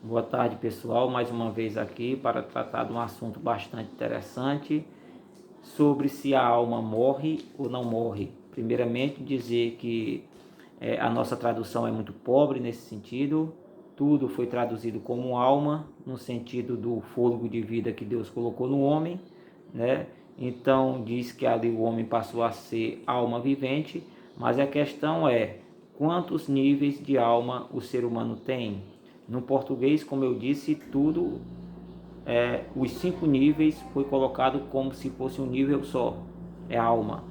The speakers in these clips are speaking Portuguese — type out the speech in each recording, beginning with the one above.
Boa tarde, pessoal. Mais uma vez aqui para tratar de um assunto bastante interessante sobre se a alma morre ou não morre. Primeiramente, dizer que a nossa tradução é muito pobre nesse sentido. Tudo foi traduzido como alma, no sentido do fôlego de vida que Deus colocou no homem, né? Então, diz que ali o homem passou a ser alma vivente, mas a questão é quantos níveis de alma o ser humano tem. No português, como eu disse, tudo, os 5 níveis foi colocado como se fosse um nível só, é alma.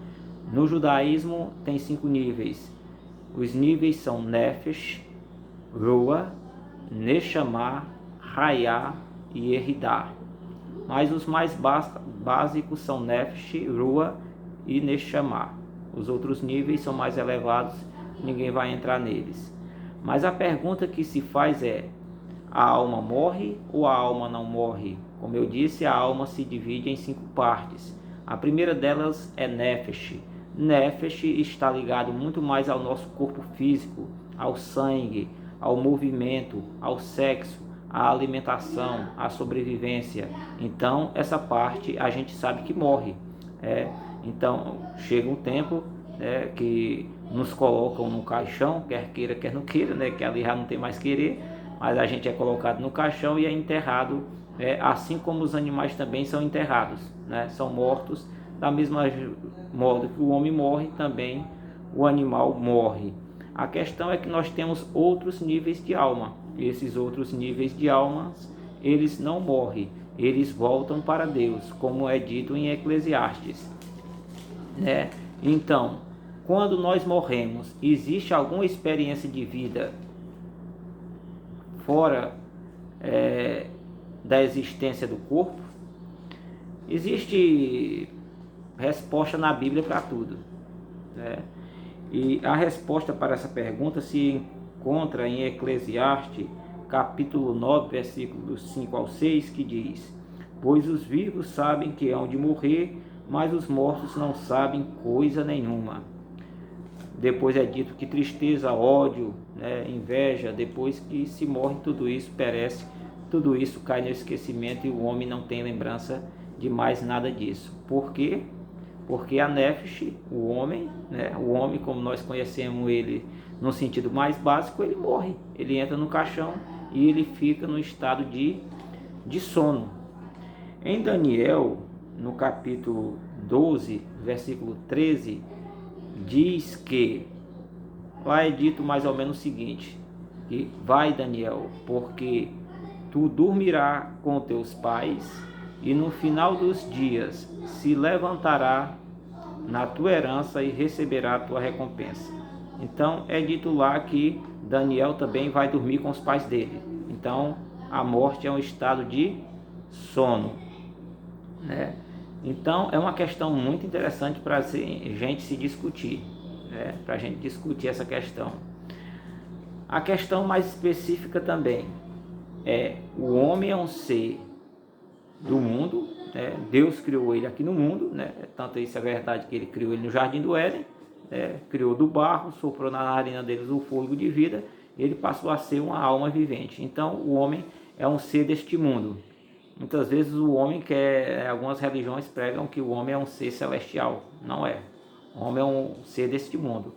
No judaísmo tem 5 níveis. Os níveis são Nefesh, Ruah, Neshama, Hayah e Eridá. Mas os mais básicos são Nefesh, Ruah e Neshama. Os outros níveis são mais elevados, ninguém vai entrar neles. Mas a pergunta que se faz é: a alma morre ou a alma não morre? Como eu disse, a alma se divide em 5 partes. A primeira delas é Nefesh. Nefesh está ligado muito mais ao nosso corpo físico, ao sangue, ao movimento, ao sexo, à alimentação, à sobrevivência. Então, essa parte a gente sabe que morre. Então, chega um tempo que nos colocam no caixão, quer queira, quer não queira, que ali já não tem mais querer, mas a gente é colocado no caixão e é enterrado, assim como os animais também são enterrados, são mortos, da mesma modo que o homem morre, também o animal morre. A questão é que nós temos outros níveis de alma. Esses outros níveis de almas, eles não morrem, eles voltam para Deus, como é dito em Eclesiastes. Então, quando nós morremos, existe alguma experiência de vida fora da existência do corpo? Existe resposta na Bíblia para tudo, E a resposta para essa pergunta se encontra em Eclesiastes, capítulo 9, versículos 5 ao 6, que diz: Pois os vivos sabem que hão de morrer, mas os mortos não sabem coisa nenhuma. Depois é dito que tristeza, ódio, inveja, depois que se morre, tudo isso perece, tudo isso cai no esquecimento e o homem não tem lembrança de mais nada disso. Por quê? Porque a Nefesh, o homem como nós conhecemos ele no sentido mais básico, ele morre, ele entra no caixão e ele fica no estado de sono. Em Daniel, no capítulo 12, versículo 13, diz que, lá é dito mais ou menos o seguinte, que vai, Daniel, porque tu dormirás com teus pais e no final dos dias se levantará na tua herança e receberá a tua recompensa. Então é dito lá que Daniel também vai dormir com os pais dele. Então a morte é um estado de sono, Então é uma questão muito interessante para a gente se discutir, para a gente discutir essa questão. A questão mais específica também é: o homem é um ser do mundo, Deus criou ele aqui no mundo, tanto isso é verdade que ele criou ele no Jardim do Éden, criou do barro, soprou na narina deles o fôlego de vida, ele passou a ser uma alma vivente. Então o homem é um ser deste mundo. Muitas vezes o homem algumas religiões pregam que o homem é um ser celestial. Não é. O homem é um ser deste mundo,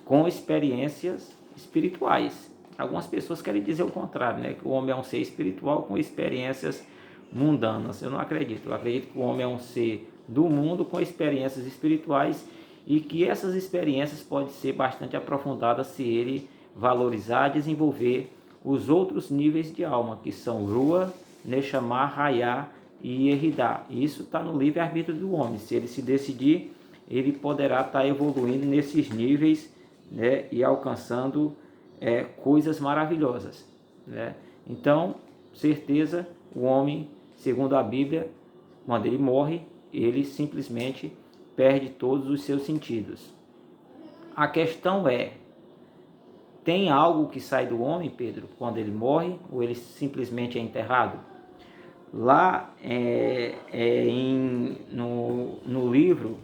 com experiências espirituais. Algumas pessoas querem dizer o contrário, que o homem é um ser espiritual com experiências mundanas. Eu não acredito. Eu acredito que o homem é um ser do mundo com experiências espirituais e que essas experiências podem ser bastante aprofundadas se ele valorizar, desenvolver os outros níveis de alma, que são Ruah, Neshama, Hayah e Eridá. Isso está no livre-arbítrio do homem. Se ele se decidir, ele poderá estar evoluindo nesses níveis, e alcançando coisas maravilhosas. Então, certeza, o homem, segundo a Bíblia, quando ele morre, ele simplesmente perde todos os seus sentidos. A questão é: tem algo que sai do homem, Pedro, quando ele morre, ou ele simplesmente é enterrado? Lá no livro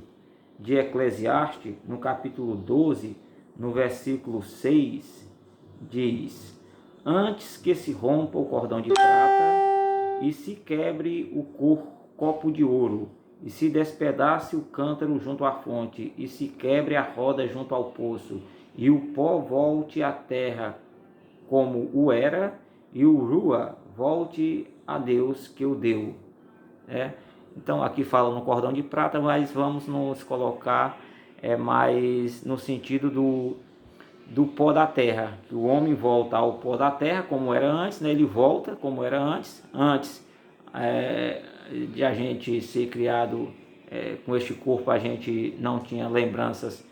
de Eclesiastes, no capítulo 12, no versículo 6, diz: antes que se rompa o cordão de prata e se quebre o copo de ouro, e se despedace o cântaro junto à fonte, e se quebre a roda junto ao poço, e o pó volte à terra como o era, e o rua volte a Deus que o deu. Então aqui fala no cordão de prata, mas vamos nos colocar mais no sentido do pó da terra, que o homem volta ao pó da terra como era antes, né? Ele volta como era antes de a gente ser criado com este corpo, a gente não tinha lembranças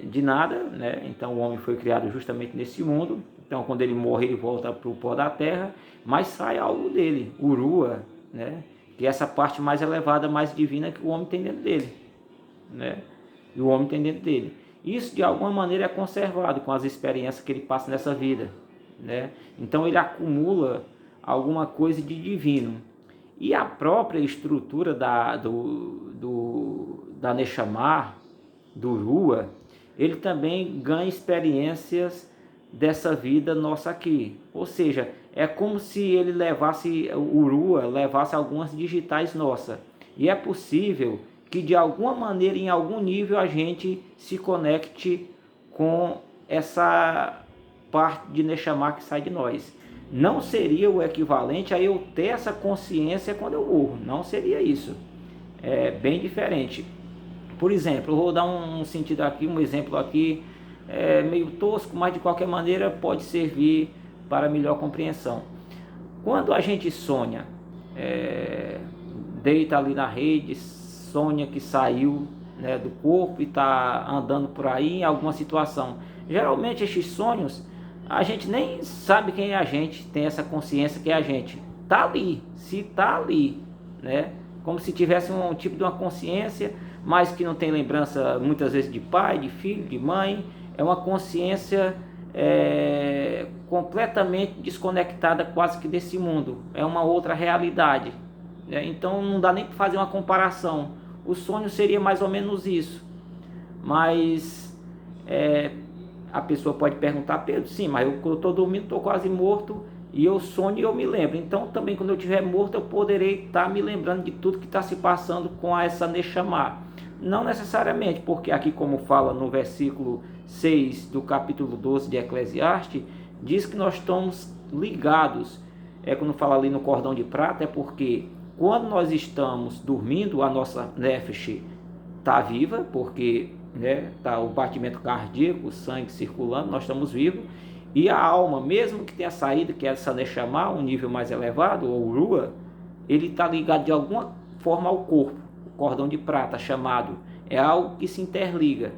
de nada, né? Então o homem foi criado justamente nesse mundo. Então quando ele morre, ele volta para o pó da terra, mas sai algo dele, urua, né? Que é essa parte mais elevada, mais divina que o homem tem dentro dele, né? E o homem tem dentro dele. Isso de alguma maneira é conservado com as experiências que ele passa nessa vida, né? Então ele acumula alguma coisa de divino. E a própria estrutura da Neshama, do Rua, ele também ganha experiências dessa vida nossa aqui. Ou seja, é como se ele levasse, o Rua levasse algumas digitais nossas. E é possível que de alguma maneira, em algum nível, a gente se conecte com essa parte de Neshama que sai de nós. Não seria o equivalente a eu ter essa consciência quando eu morro. Não seria isso. É bem diferente. Por exemplo, eu vou dar um sentido aqui, um exemplo aqui, meio tosco, mas de qualquer maneira pode servir para melhor compreensão. Quando a gente sonha, deita ali na rede, sonha que saiu, né, do corpo e está andando por aí em alguma situação. Geralmente esses sonhos, a gente nem sabe quem é a gente, tem essa consciência que é a gente. Está ali, se está ali, né? Como se tivesse um tipo de uma consciência, mas que não tem lembrança muitas vezes de pai, de filho, de mãe. É uma consciência completamente desconectada quase que desse mundo. É uma outra realidade. Então não dá nem para fazer uma comparação. O sonho seria mais ou menos isso. Mas a pessoa pode perguntar: Pedro, sim, mas eu estou dormindo, estou quase morto, e eu sonho e eu me lembro. Então também quando eu estiver morto eu poderei estar me lembrando de tudo que está se passando com essa Neshama. Não necessariamente, porque aqui, como fala no versículo 6 do capítulo 12 de Eclesiastes, diz que nós estamos ligados. Quando fala ali no cordão de prata, é porque quando nós estamos dormindo, a nossa nefesh está viva, porque tá o batimento cardíaco, o sangue circulando, nós estamos vivos. E a alma, mesmo que tenha saído, que é essa Neshama, um nível mais elevado, ou Rua, ele está ligado de alguma forma ao corpo. O cordão de prata chamado é algo que se interliga.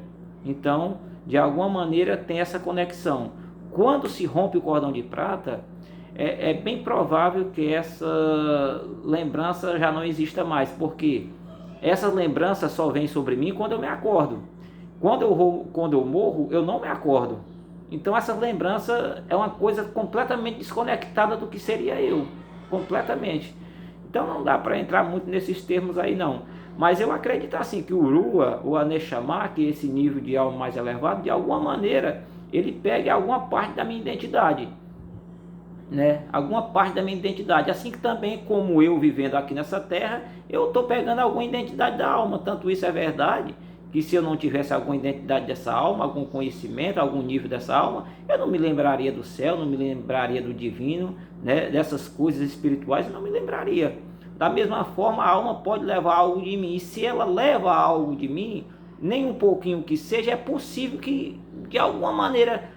Então, de alguma maneira tem essa conexão. Quando se rompe o cordão de prata, é bem provável que essa lembrança já não exista mais, porque essa lembrança só vem sobre mim quando eu me acordo. Quando eu morro, eu não me acordo. Então essa lembrança é uma coisa completamente desconectada do que seria eu, completamente. Então não dá para entrar muito nesses termos aí não. Mas eu acredito assim que o Rua, ou a Neshama, que é esse nível de alma mais elevado, de alguma maneira ele pega alguma parte da minha identidade, né? Alguma parte da minha identidade, assim que também como eu vivendo aqui nessa terra, eu estou pegando alguma identidade da alma. Tanto isso é verdade que se eu não tivesse alguma identidade dessa alma, algum conhecimento, algum nível dessa alma, eu não me lembraria do céu, não me lembraria do divino, né? Dessas coisas espirituais, eu não me lembraria. Da mesma forma, a alma pode levar algo de mim, e se ela leva algo de mim, nem um pouquinho que seja, é possível que de alguma maneira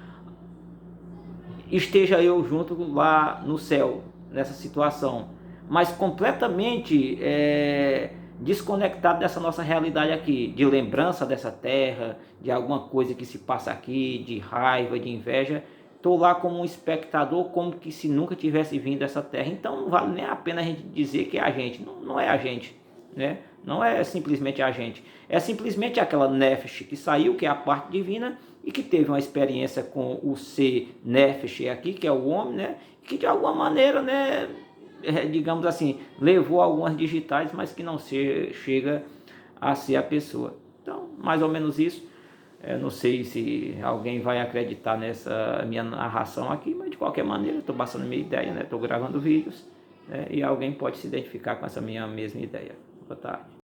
esteja eu junto lá no céu, nessa situação, mas completamente desconectado dessa nossa realidade aqui, de lembrança dessa terra, de alguma coisa que se passa aqui, de raiva, de inveja. Estou lá como um espectador, como que se nunca tivesse vindo dessa terra. Então não vale nem a pena a gente dizer que é a gente. Não é a gente, né? Não é simplesmente a gente. É simplesmente aquela nefesh que saiu, que é a parte divina, e que teve uma experiência com o ser nefesh aqui, que é o homem, né? Que de alguma maneira, né, digamos assim, levou algumas digitais, mas que não chega a ser a pessoa. Então, mais ou menos isso. Não sei se alguém vai acreditar nessa minha narração aqui, mas de qualquer maneira eu estou passando minha ideia, né? Estou gravando vídeos, né? E alguém pode se identificar com essa minha mesma ideia. Boa tarde.